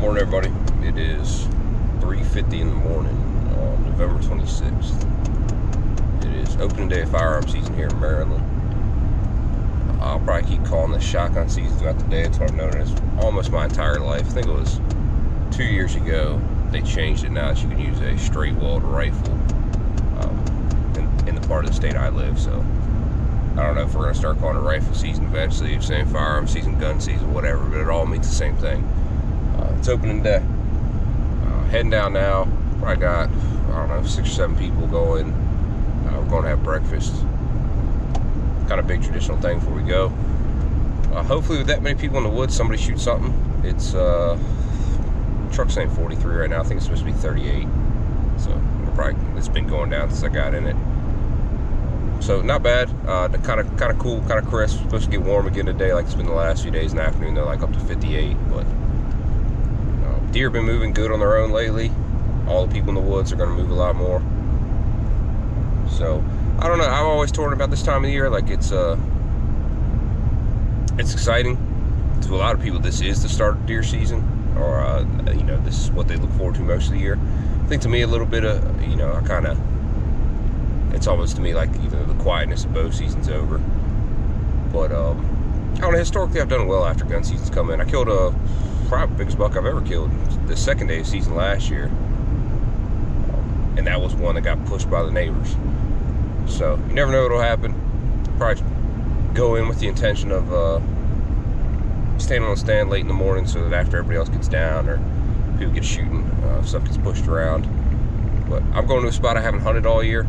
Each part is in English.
Morning, everybody. It is 3:50 in the morning on November 26th. It is opening day of firearms season here in Maryland. I'll probably keep calling this shotgun season throughout the day. It's what I've known it as almost my entire life. I think it was 2 years ago they changed it now that you can use a straight walled rifle in the part of the state I live. So I don't know if we're going to start calling it rifle season eventually, if saying firearm season, gun season, whatever, but it all means the same thing. It's opening day. Heading down now. Probably got, I don't know, 6 or 7 people going. We're going to have breakfast. Kind of big traditional thing before we go. Hopefully with that many people in the woods, somebody shoots something. It's, truck's saying 43 right now. I think it's supposed to be 38. So it's been going down since I got in it. So not bad. Kind of cool, kind of crisp. Supposed to get warm again today, like it's been the last few days in the afternoon. They're like up to 58, but deer have been moving good on their own lately. All the people in the woods are going to move a lot more. So I don't know. I'm always torn about this time of the year. Like it's exciting. To a lot of people, this is the start of deer season, or this is what they look forward to most of the year. I think to me a little bit of it's almost to me like the quietness of bow season's over. But I don't know, historically I've done well after gun season's come in. I killed probably the biggest buck I've ever killed the second day of season last year. And that was one that got pushed by the neighbors. So you never know what'll happen. Probably go in with the intention of staying on the stand late in the morning so that after everybody else gets down or people get shooting, stuff gets pushed around. But I'm going to a spot I haven't hunted all year.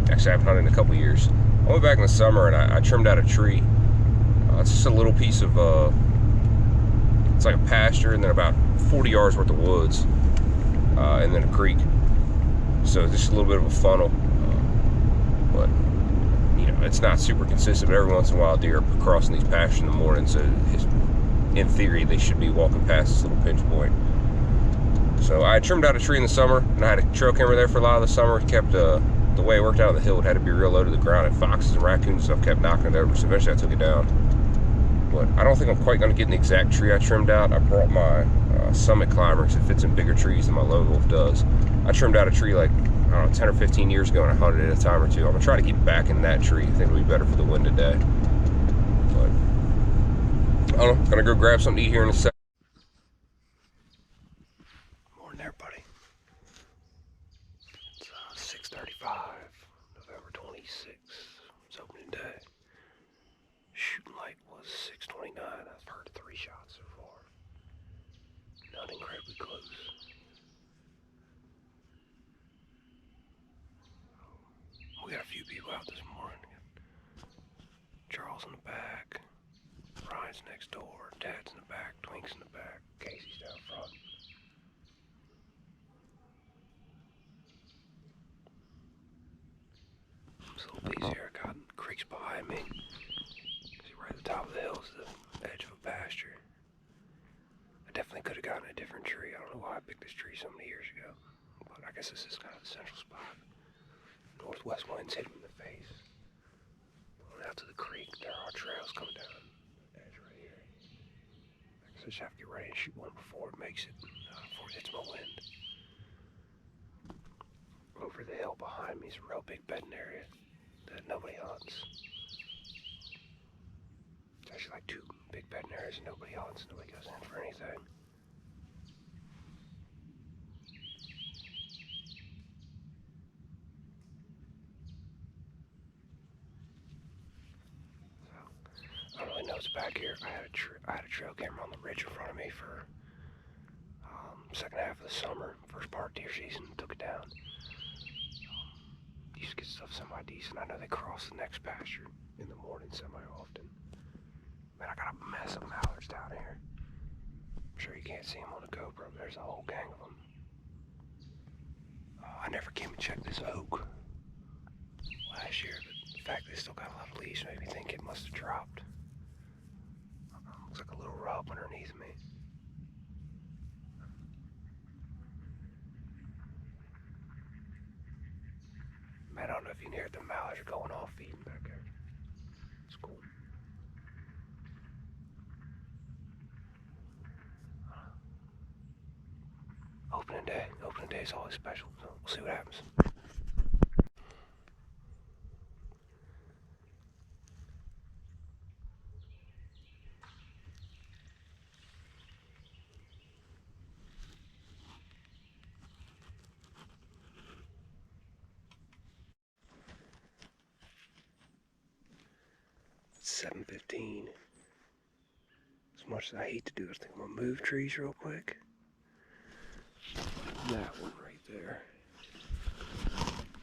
Actually, I haven't hunted in a couple years. I went back in the summer and I trimmed out a tree. It's just a little piece of, it's like a pasture and then about 40 yards worth of woods, and then a creek. So just a little bit of a funnel. But, it's not super consistent, but every once in a while deer are crossing these pastures in the morning, so in theory they should be walking past this little pinch point. So I trimmed out a tree in the summer, and I had a trail camera there for a lot of the summer. It kept, the way it worked out on the hill, it had to be real low to the ground, and foxes and raccoons and stuff kept knocking it over, so eventually I took it down. But I don't think I'm quite going to get in the exact tree I trimmed out. I brought my Summit Climber because it fits in bigger trees than my Lone Wolf does. I trimmed out a tree like, I don't know, 10 or 15 years ago, and I hunted it a time or two. I'm going to try to keep back in that tree. I think it'll be better for the wind today. But I don't know, going to go grab something to eat here in a second. Morning, everybody. It's 6:35, November 26th. It's opening day. Shooting light was 6:29. I've heard 3 shots so far. Not incredibly close. We got a few people out this morning. Charles in the back, Ryan's next door, Dad's in the back, Twink's in the back, Casey's down front. It's a little busy here. I got creeks behind me. See, right at the top of the hill is the edge of a pasture. I definitely could have gotten a different tree. I don't know why I picked this tree so many years ago, but I guess this is kind of the central spot. Northwest winds hit him in the face. Going out to the creek, there are trails coming down the edge right here. I guess I just have to get ready and shoot one before it makes it, before it hits my wind. Over the hill behind me is a real big bedding area that nobody hunts. It's actually like 2 big bedding areas and nobody hunts. Nobody goes in for anything. I don't really know what's back here. I had a trail camera on the ridge in front of me for second half of the summer, first part of deer season. Took it down. Used to get stuff semi-decent. I know they cross the next pasture in the morning semi-often. Man, I got a mess of mallards down here. I'm sure you can't see them on the GoPro, but there's a whole gang of them. I never came and checked this oak last year, but the fact they still got a lot of leaves made me think it must have dropped. Looks like a little rub underneath me. Man, I don't know if you can hear it, the mallards are going off feeding back there. It's cool. day is always special, so we'll see what happens. It's 7:15. As much as I hate to do it, I think I'm gonna move trees real quick. That one right there.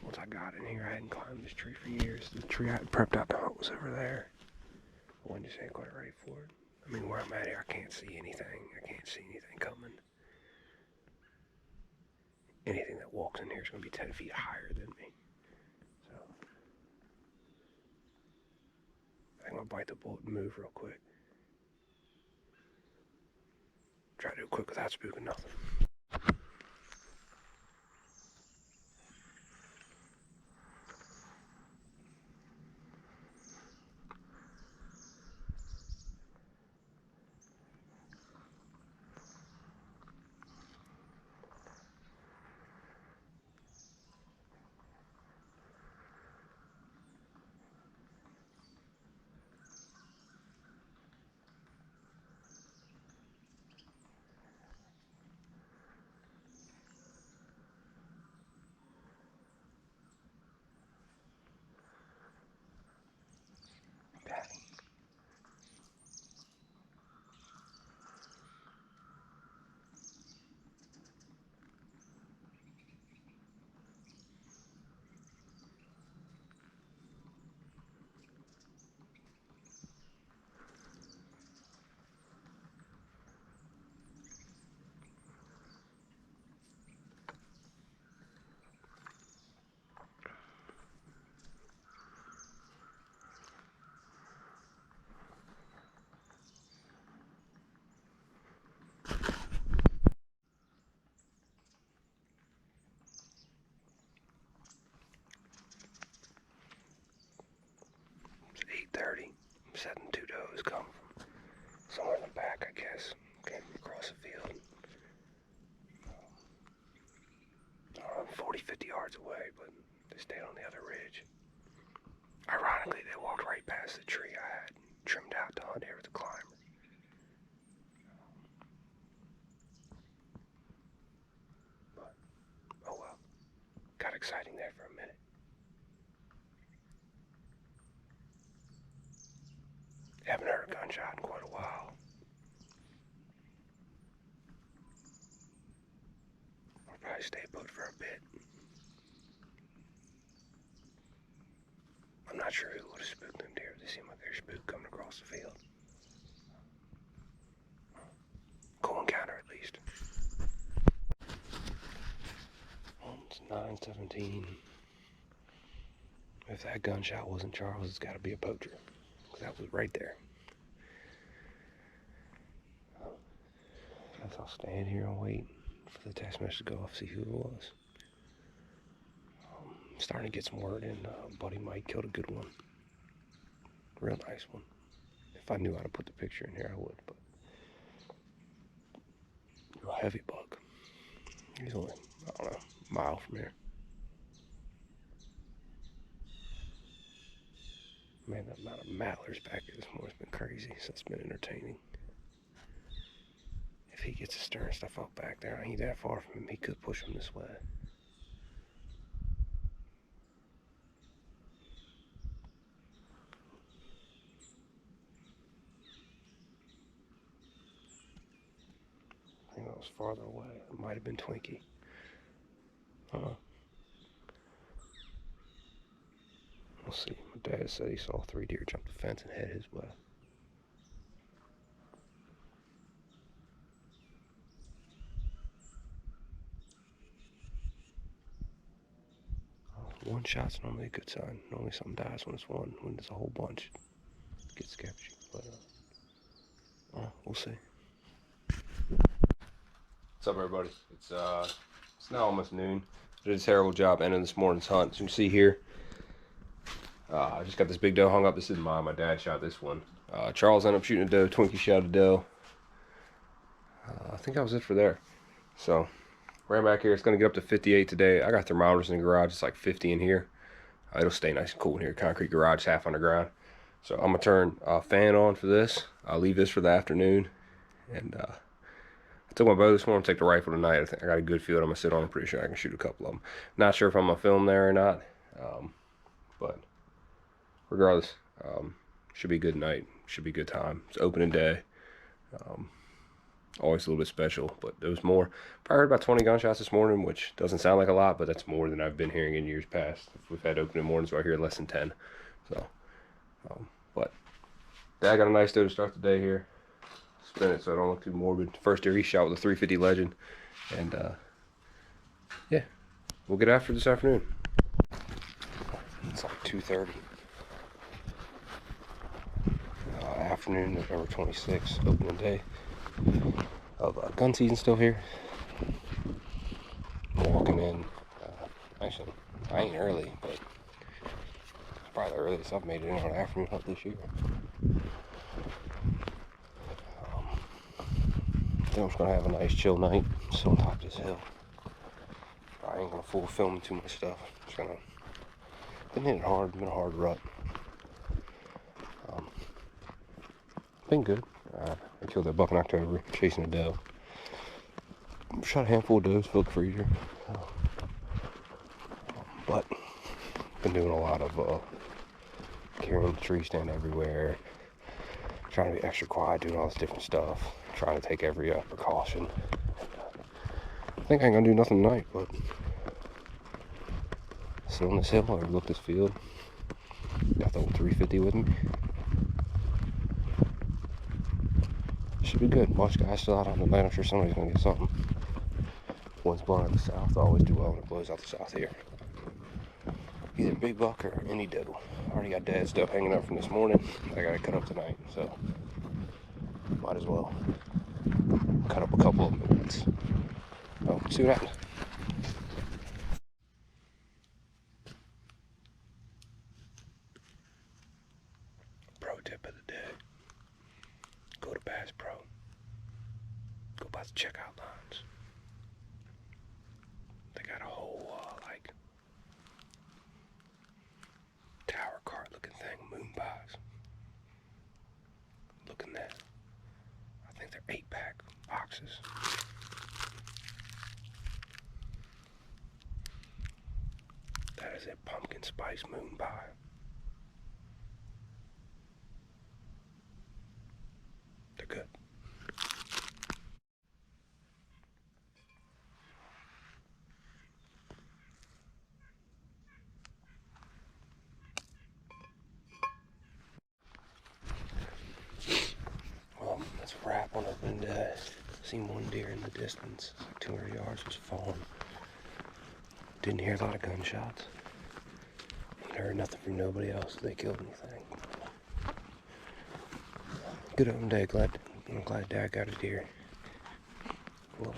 Once I got in here, I hadn't climbed this tree for years. The tree I had prepped out to hunt was over there. The wind just ain't quite ready for it. I mean, where I'm at here, I can't see anything. I can't see anything coming. Anything that walks in here is going to be 10 feet higher than me. So, I think I'm going to bite the bullet and move real quick. Try to do it quick without spooking nothing. It's 8:30. I'm setting two does come from somewhere in the back, I guess. Came across the field. 40, 50 yards away, but they stayed on the other ridge. Ironically, they walked right past the tree I had trimmed out to hunt here with the climber. But, oh well. Got exciting there for a minute. Haven't heard a gunshot in quite a while. I'll probably stay put for a bit. I'm not sure who would have spooked them deer. They seem like they're spooked coming across the field. Cool encounter, at least. It's 9:17. If that gunshot wasn't Charles, it's got to be a poacher. Because that was right there. Guess I'll stand here and wait for the text message to go off, see who it was. I'm starting to get some word in. Buddy Mike killed a good one. Real nice one. If I knew how to put the picture in here, I would. But a heavy buck. He's only, I don't know, a mile from here. Man, the amount of mattlers back here this morning's been crazy, so it's been entertaining. If he gets his stern stuff out back there, I ain't that far from him, he could push him this way. I think that was farther away. It might have been Twinkie. We'll see. My dad said he saw 3 deer jump the fence and head his way. One shot's normally a good sign. Normally something dies when it's one. When there's a whole bunch, it gets sketchy. But we'll see. What's up, everybody? It's now almost noon. I did a terrible job ending this morning's hunt. As you can see here, I just got this big doe hung up. This isn't mine. My dad shot this one. Charles ended up shooting a doe. Twinkie shot a doe. I think that was it for there. So Right back here, it's going to get up to 58 today. I got thermometers in the garage. It's like 50 in here. It'll stay nice and cool in here. Concrete garage, half underground. So I'm going to turn a fan on for this. I'll leave this for the afternoon. And I took my bow this morning, take the rifle tonight. I think I got a good field. I'm going to sit on. I'm pretty sure I can shoot a couple of them. Not sure if I'm going to film there or not. But regardless, should be a good night. Should be a good time. It's opening day. Always a little bit special, but there was more. Probably heard about 20 gunshots this morning, which doesn't sound like a lot, but that's more than I've been hearing in years past. We've had opening mornings where I hear less than 10. So, but Dad got a nice doe to start the day here. Spin it so I don't look too morbid. First deer he shot with a 350 Legend, and yeah, we'll get after this afternoon. It's like 2:30. Afternoon, November 26th, opening day of gun season still here. I'm walking in. Actually, I ain't early, but it's probably the earliest I've made it in on an afternoon hunt this year. I think I'm just gonna have a nice chill night, sit on top of this hill. I ain't gonna full film too much stuff. Just gonna been hitting hard, been a hard rut. Been good. I killed that buck in October, chasing a doe. Shot a handful of does, filled the freezer. But been doing a lot of carrying the tree stand everywhere, trying to be extra quiet, doing all this different stuff, trying to take every precaution. I think I ain't gonna do nothing tonight, but sit on this hill, overlook this field. Got the old 350 with me. Should be good. Watch guys still out on the night. I'm sure somebody's gonna get something. Wind's blowing out the south. I always do well when it blows out the south here. Either big buck or any doe. Already got Dad's stuff hanging up from this morning. I gotta cut up tonight, so might as well cut up a couple of them at once. Oh, see what happens. Pro tip of the day. Go to Bass Pro. Go by the checkout lines. They got a whole like tower cart looking thing, moon pies. Look in that. I think they're 8-pack boxes. That is a pumpkin spice moon pie. They're good. Well, that's a wrap on opening day. Seen one deer in the distance, like 200 yards, was falling. Didn't hear a lot of gunshots. Heard nothing from nobody else. They killed anything. Good open day. I'm glad Dad got a deer. Well,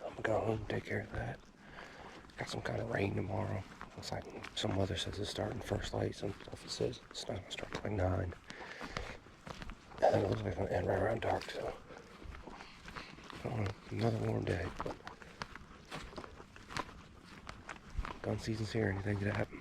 I'm gonna go home and take care of that. Got some kind of rain tomorrow. Looks like some weather says it's starting first light. Some stuff it says it's not gonna start till like 9. And then it looks like it's gonna end right around dark. So I don't know. Another warm day, but gun season's here. Anything could happen.